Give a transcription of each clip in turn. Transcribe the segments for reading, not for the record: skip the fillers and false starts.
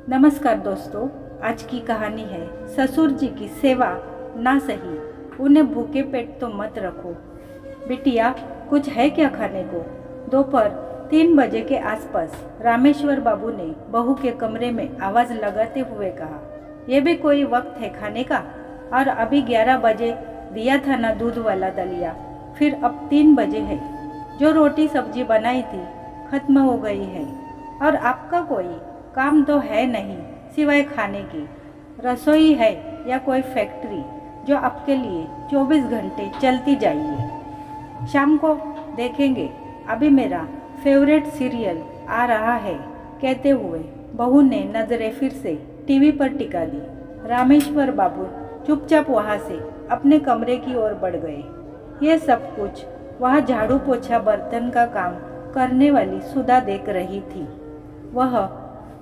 नमस्कार दोस्तों, आज की कहानी है ससुर जी की सेवा ना सही, उन्हें भूखे पेट तो मत रखो। बिटिया, कुछ है क्या खाने को? दोपहर 3 बजे के आसपास रामेश्वर बाबू ने बहू के कमरे में आवाज लगाते हुए कहा, यह भी कोई वक्त है खाने का? और अभी 11 बजे दिया था ना दूध वाला दलिया, फिर अब 3 बजे है। जो रोटी सब्जी बनाई थी खत्म हो गई है, और आपका कोई काम तो है नहीं सिवाय खाने की। रसोई है या कोई फैक्ट्री जो आपके लिए 24 घंटे चलती जाइए। शाम को देखेंगे, अभी मेरा फेवरेट सीरियल आ रहा है, कहते हुए बहू ने नजरें फिर से टीवी पर टिका दी। रामेश्वर बाबू चुपचाप वहां से अपने कमरे की ओर बढ़ गए। ये सब कुछ वह झाड़ू पोछा बर्तन का काम करने वाली सुधा देख रही थी। वह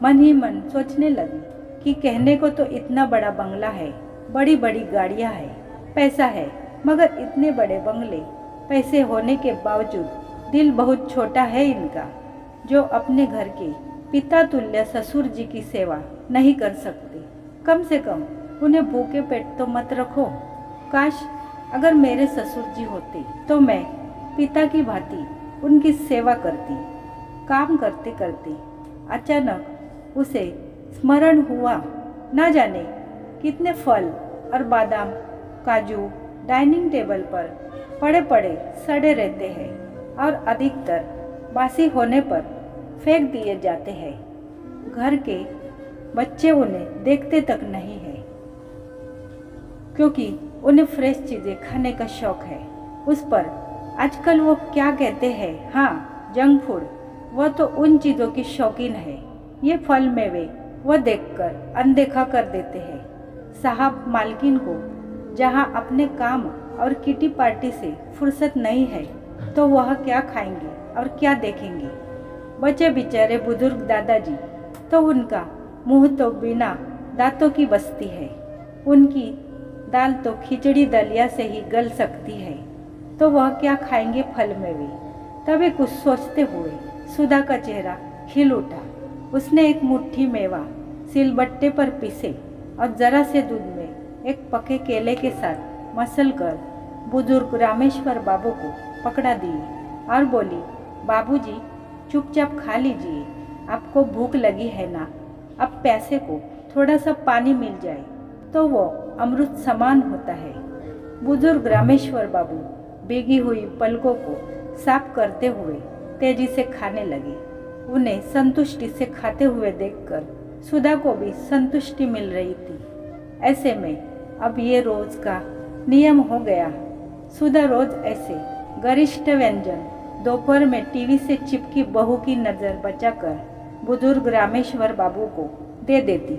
मन ही मन सोचने लगी कि कहने को तो इतना बड़ा बंगला है, बड़ी बड़ी गाड़ियां है, पैसा है, मगर इतने बड़े बंगले, पैसे होने के बावजूद दिल बहुत छोटा है इनका, जो अपने घर के पिता तुल्य ससुर जी की सेवा नहीं कर सकते। कम से कम उन्हें भूखे पेट तो मत रखो। काश अगर मेरे ससुर जी होते तो मैं पिता की भांति उनकी सेवा करती। काम करते करते अचानक उसे स्मरण हुआ, न जाने कितने फल और बादाम काजू डाइनिंग टेबल पर पड़े पड़े सड़े रहते हैं, और अधिकतर बासी होने पर फेंक दिए जाते हैं। घर के बच्चे उन्हें देखते तक नहीं है, क्योंकि उन्हें फ्रेश चीज़ें खाने का शौक है। उस पर आजकल वो क्या कहते हैं, हाँ, जंक फूड, वह तो उन चीज़ों की शौकीन है। ये फल मेवे वह देखकर अनदेखा कर देते हैं। साहब मालकिन को जहाँ अपने काम और किटी पार्टी से फुर्सत नहीं है, तो वह क्या खाएंगे और क्या देखेंगे? बच्चे बेचारे बुजुर्ग दादाजी, तो उनका मुंह तो बिना दांतों की बसती है। उनकी दाल तो खिचड़ी दलिया से ही गल सकती है, तो वह क्या खाएंगे फल मेवे? तभी कुछ सोचते हुए सुधा का चेहरा खिल उठा। उसने एक मुट्ठी मेवा सिलबट्टे पर पीसे और जरा से दूध में एक पके केले के साथ मसल कर बुजुर्ग रामेश्वर बाबू को पकड़ा दी और बोली, बाबूजी, चुपचाप खा लीजिए, आपको भूख लगी है ना? अब प्यासे को थोड़ा सा पानी मिल जाए तो वो अमृत समान होता है। बुजुर्ग रामेश्वर बाबू भीगी हुई पलकों को साफ करते हुए तेजी से खाने लगे। उन्हें संतुष्टि से खाते हुए देखकर सुधा को भी संतुष्टि मिल रही थी। ऐसे में अब ये रोज का नियम हो गया। सुधा रोज ऐसे गरिष्ठ व्यंजन दोपहर में टीवी से चिपकी बहू की नज़र बचाकर बुजुर्ग रामेश्वर बाबू को दे देती।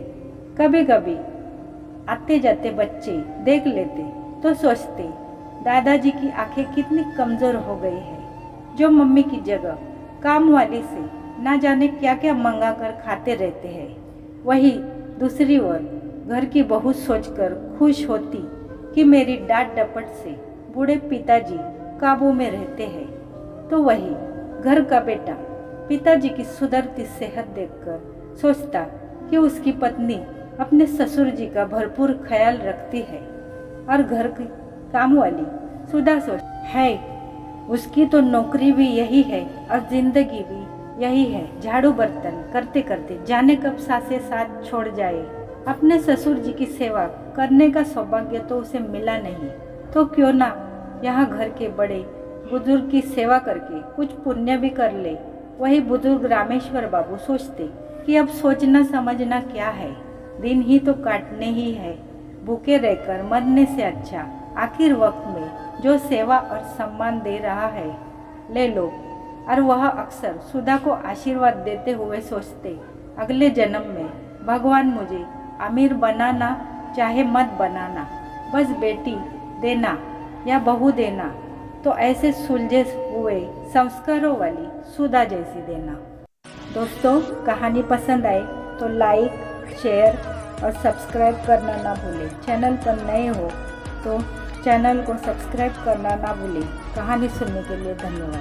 कभी कभी आते जाते बच्चे देख लेते तो सोचते, दादाजी की आंखें कितनी कमज़ोर हो गई है, जो मम्मी की जगह काम वाली से ना जाने क्या क्या मंगा कर खाते रहते हैं। वही दूसरी ओर घर की बहू सोचकर खुश होती कि मेरी डांट डपट से बूढ़े पिताजी काबू में रहते हैं। तो वही घर का बेटा पिताजी की सुधरती सेहत देखकर सोचता कि उसकी पत्नी अपने ससुर जी का भरपूर ख्याल रखती है, और घर की काम वाली सुधा सोच है, उसकी तो नौकरी भी यही है और जिंदगी भी यही है, झाड़ू बर्तन करते करते जाने कब सासे साथ छोड़ जाए। अपने ससुर जी की सेवा करने का सौभाग्य तो उसे मिला नहीं, तो क्यों ना यहाँ घर के बड़े बुजुर्ग की सेवा करके कुछ पुण्य भी कर ले। वही बुजुर्ग रामेश्वर बाबू सोचते कि अब सोचना समझना क्या है, दिन ही तो काटने ही है, भूखे रहकर मरने से अच्छा आखिर वक्त में जो सेवा और सम्मान दे रहा है, ले लो। और वह अक्सर सुधा को आशीर्वाद देते हुए सोचते, अगले जन्म में भगवान मुझे अमीर बनाना चाहे मत बनाना, बस बेटी देना या बहू देना, तो ऐसे सुलझे हुए संस्कारों वाली सुधा जैसी देना। दोस्तों, कहानी पसंद आए तो लाइक, शेयर और सब्सक्राइब करना ना भूलें। चैनल पर नए हो तो चैनल को सब्सक्राइब करना ना भूलें। कहानी सुनने के लिए धन्यवाद।